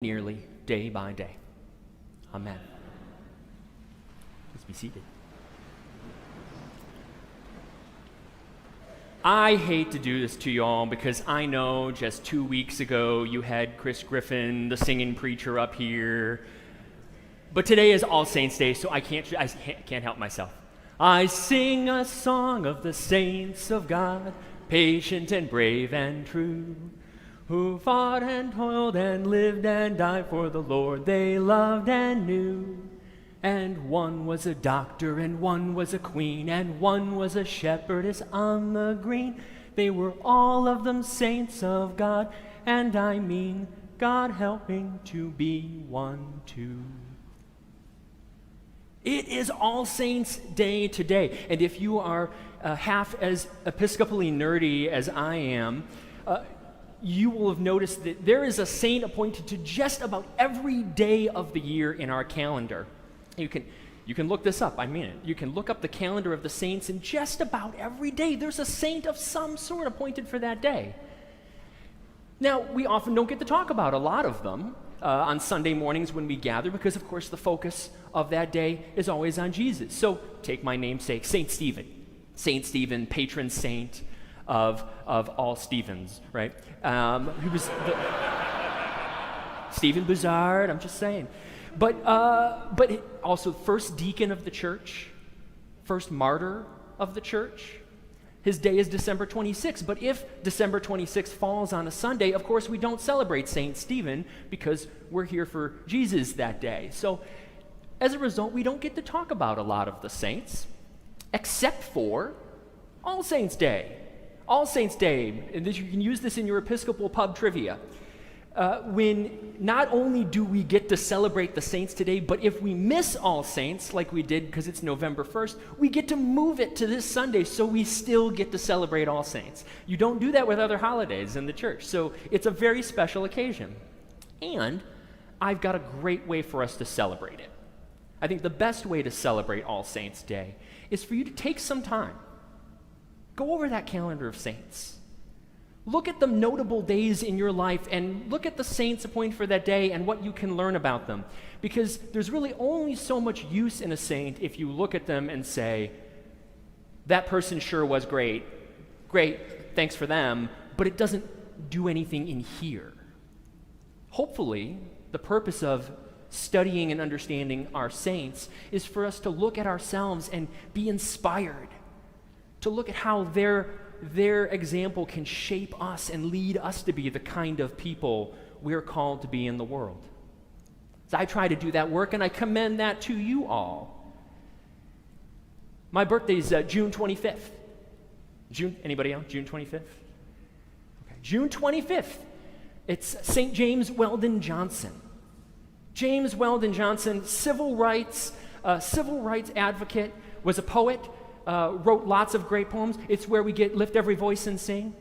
nearly day by day. Amen. Please be seated. I hate to do this to you all because I know just 2 weeks ago you had Chris Griffin, the singing preacher, up here. But today is All Saints Day, so I can't help myself. I sing a song of the saints of God, patient and brave and true, who fought and toiled and lived and died for the Lord they loved and knew. And one was a doctor, and one was a queen, and one was a shepherdess on the green. They were all of them saints of God, and I mean God helping to be one too. It is All Saints Day today, and if you are half as Episcopally nerdy as I am, you will have noticed that there is a saint appointed to just about every day of the year in our calendar. You can look this up, I mean it. You can look up the calendar of the saints, and just about every day there's a saint of some sort appointed for that day. Now, we often don't get to talk about a lot of them on Sunday mornings when we gather because, of course, the focus of that day is always on Jesus. So take my namesake, St. Stephen. St. Stephen, patron saint of all Stephens, right? He was Stephen Bizard, I'm just saying. But also first deacon of the church, first martyr of the church. His day is December 26th, but if December 26th falls on a Sunday, of course we don't celebrate St. Stephen because we're here for Jesus that day. So as a result, we don't get to talk about a lot of the saints, except for All Saints Day. All Saints Day, and you can use this in your Episcopal pub trivia. When not only do we get to celebrate the saints today, but if we miss All Saints, like we did because it's November 1st, we get to move it to this Sunday so we still get to celebrate All Saints. You don't do that with other holidays in the church, so it's a very special occasion. And I've got a great way for us to celebrate it. I think the best way to celebrate All Saints Day is for you to take some time. Go over that calendar of saints. Look at the notable days in your life and look at the saints appointed for that day and what you can learn about them. Because there's really only so much use in a saint if you look at them and say, that person sure was great. Great, thanks for them, but it doesn't do anything in here. Hopefully, the purpose of studying and understanding our saints is for us to look at ourselves and be inspired, to look at how their example can shape us and lead us to be the kind of people we're called to be in the world. So I try to do that work, and I commend that to you all. My birthday's June 25th. Anybody else? June 25th? Okay. June 25th. It's St. James Weldon Johnson. James Weldon Johnson, civil rights advocate, was a poet, wrote lots of great poems. It's where we get lift every voice and sing.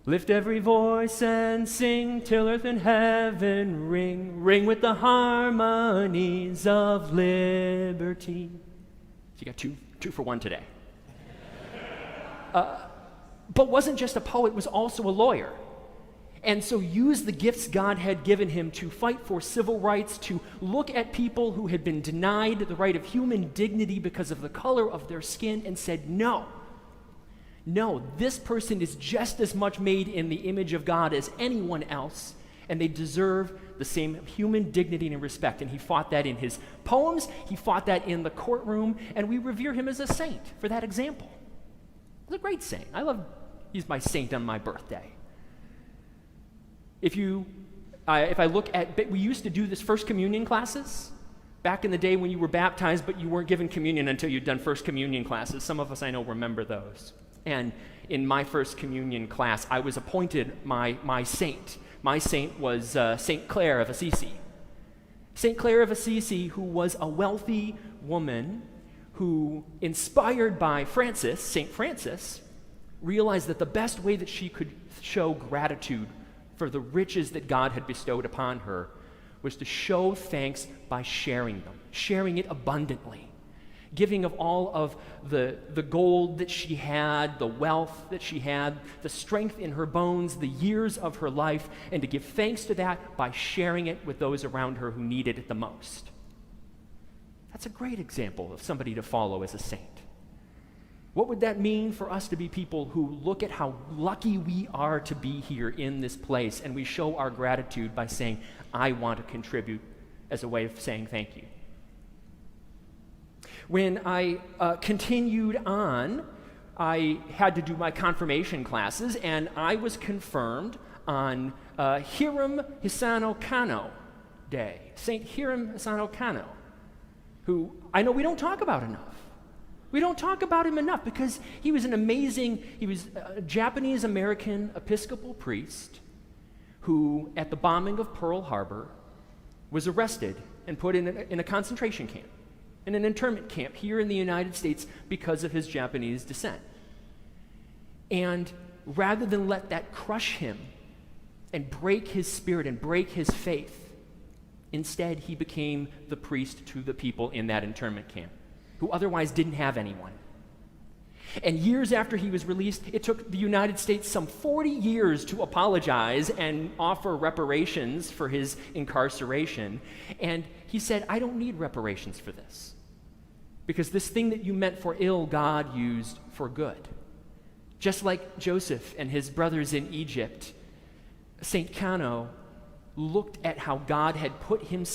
Lift every voice and sing till earth and heaven ring. Ring with the harmonies of liberty. So you got two for one today. But wasn't just a poet, was also a lawyer. And so used the gifts God had given him to fight for civil rights, to look at people who had been denied the right of human dignity because of the color of their skin and said, no, this person is just as much made in the image of God as anyone else, and they deserve the same human dignity and respect. And he fought that in his poems, he fought that in the courtroom, and we revere him as a saint for that example. He's a great saint. He's my saint on my birthday. If I look at, we used to do this First Communion classes back in the day when you were baptized, but you weren't given communion until you'd done First Communion classes. Some of us I know remember those. And in my First Communion class, I was appointed my saint. My saint was St. Clare of Assisi. St. Clare of Assisi, who was a wealthy woman who, inspired by St. Francis, realized that the best way that she could show gratitude for the riches that God had bestowed upon her was to show thanks by sharing them, sharing it abundantly, giving of all of the gold that she had, the wealth that she had, the strength in her bones, the years of her life, and to give thanks to that by sharing it with those around her who needed it the most. That's a great example of somebody to follow as a saint. What would that mean for us to be people who look at how lucky we are to be here in this place, and we show our gratitude by saying, I want to contribute, as a way of saying thank you? When I continued on, I had to do my confirmation classes, and I was confirmed on Hiram Hisano Kano Day, St. Hiram Hisano Kano, who I know we don't talk about enough. We don't talk about him enough because he was a Japanese-American Episcopal priest who, at the bombing of Pearl Harbor, was arrested and put in a concentration camp, in an internment camp here in the United States because of his Japanese descent. And rather than let that crush him and break his spirit and break his faith, instead he became the priest to the people in that internment camp, who otherwise didn't have anyone. And years after he was released, it took the United States some 40 years to apologize and offer reparations for his incarceration. And he said, I don't need reparations for this, because this thing that you meant for ill, God used for good. Just like Joseph and his brothers in Egypt, St. Kano looked at how God had put him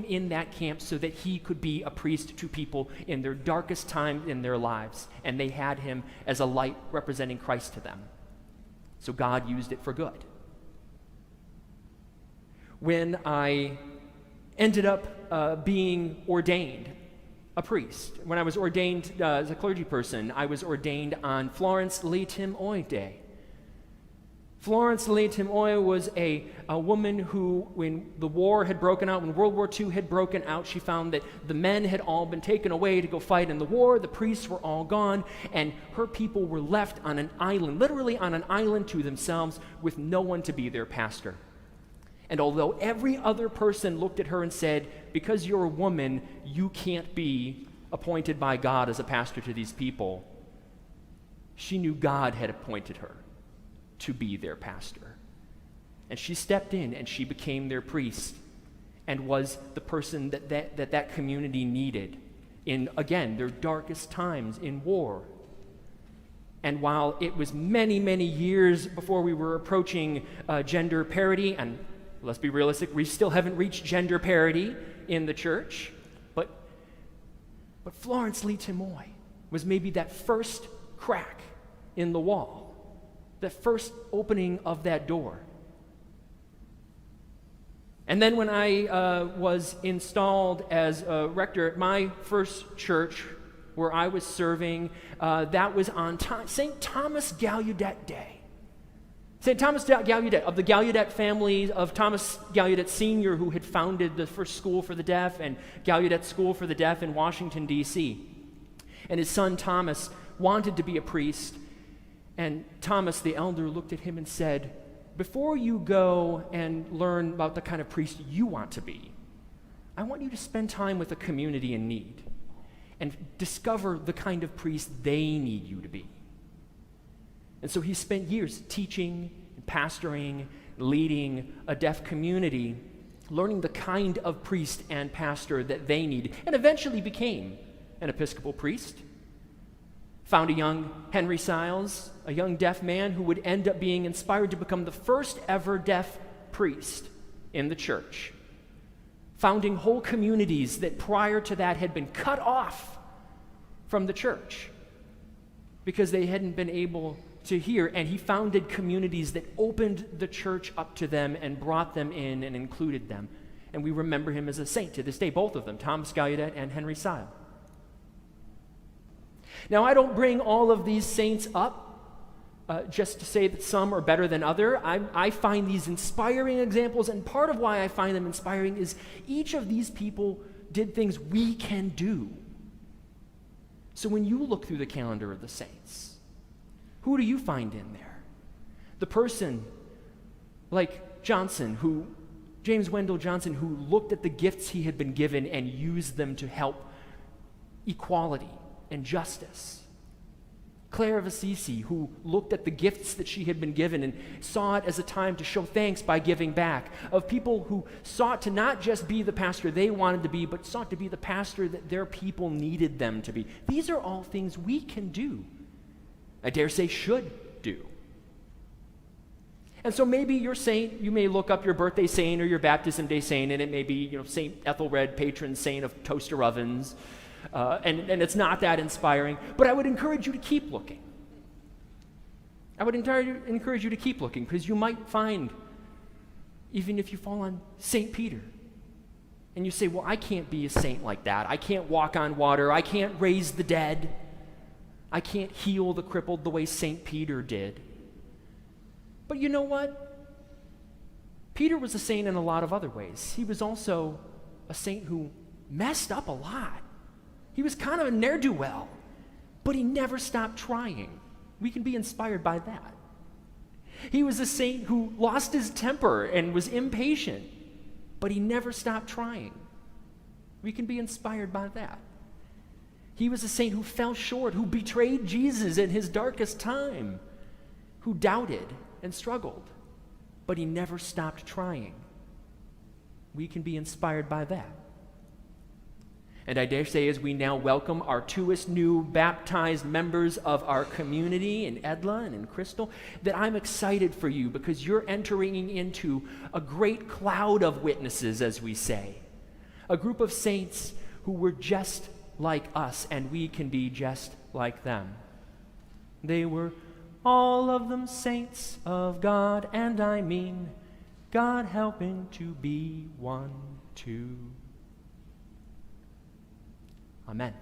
in that camp so that he could be a priest to people in their darkest time in their lives, and they had him as a light representing Christ to them. So God used it for good. When I ended up being ordained a priest, when I was ordained as a clergy person, I was ordained on Florence Leighton Oy Day. Florence Leighton Oy was a woman who, when the war had broken out, when World War II had broken out, she found that the men had all been taken away to go fight in the war, the priests were all gone, and her people were left on an island, literally on an island to themselves, with no one to be their pastor. And although every other person looked at her and said, because you're a woman, you can't be appointed by God as a pastor to these people, she knew God had appointed her to be their pastor. And she stepped in and she became their priest and was the person that community needed in, again, their darkest times in war. And while it was many, many years before we were approaching gender parity, and let's be realistic, we still haven't reached gender parity in the church, but Florence Leighton Oy was maybe that first crack in the wall, the first opening of that door. And then when I was installed as a rector at my first church where I was serving, that was on St. Thomas Gallaudet Day. St. Thomas Gallaudet, of the Gallaudet family of Thomas Gallaudet Sr., who had founded the first school for the deaf and Gallaudet School for the Deaf in Washington, D.C. And his son Thomas wanted to be a priest. And Thomas the elder looked at him and said, before you go and learn about the kind of priest you want to be, I want you to spend time with a community in need and discover the kind of priest they need you to be. And so he spent years teaching, and pastoring, leading a deaf community, learning the kind of priest and pastor that they needed, and eventually became an Episcopal priest. Found a young Henry Siles, a young deaf man who would end up being inspired to become the first ever deaf priest in the church. Founding whole communities that prior to that had been cut off from the church because they hadn't been able to hear, and he founded communities that opened the church up to them and brought them in and included them. And we remember him as a saint to this day, both of them, Thomas Gallaudet and Henry Siles. Now, I don't bring all of these saints up just to say that some are better than other. I find these inspiring examples, and part of why I find them inspiring is each of these people did things we can do. So when you look through the calendar of the saints, who do you find in there? The person like James Wendell Johnson, who looked at the gifts he had been given and used them to help equality and justice. Claire of Assisi, who looked at the gifts that she had been given and saw it as a time to show thanks by giving back. Of people who sought to not just be the pastor they wanted to be, but sought to be the pastor that their people needed them to be. These are all things we can do. I dare say should do. And so maybe your saint, you may look up your birthday saint or your baptism day saint, and it may be, St. Ethelred, patron saint of toaster ovens. And it's not that inspiring, but I would encourage you to keep looking. I would encourage you to keep looking, because you might find, even if you fall on St. Peter, and you say, well, I can't be a saint like that. I can't walk on water. I can't raise the dead. I can't heal the crippled the way St. Peter did. But you know what? Peter was a saint in a lot of other ways. He was also a saint who messed up a lot. He was kind of a ne'er-do-well, but he never stopped trying. We can be inspired by that. He was a saint who lost his temper and was impatient, but he never stopped trying. We can be inspired by that. He was a saint who fell short, who betrayed Jesus in his darkest time, who doubted and struggled, but he never stopped trying. We can be inspired by that. And I dare say, as we now welcome our 2st new baptized members of our community in Edla and in Crystal, that I'm excited for you, because you're entering into a great cloud of witnesses, as we say. A group of saints who were just like us, and we can be just like them. They were all of them saints of God, and I mean God helping to be one too. Amen.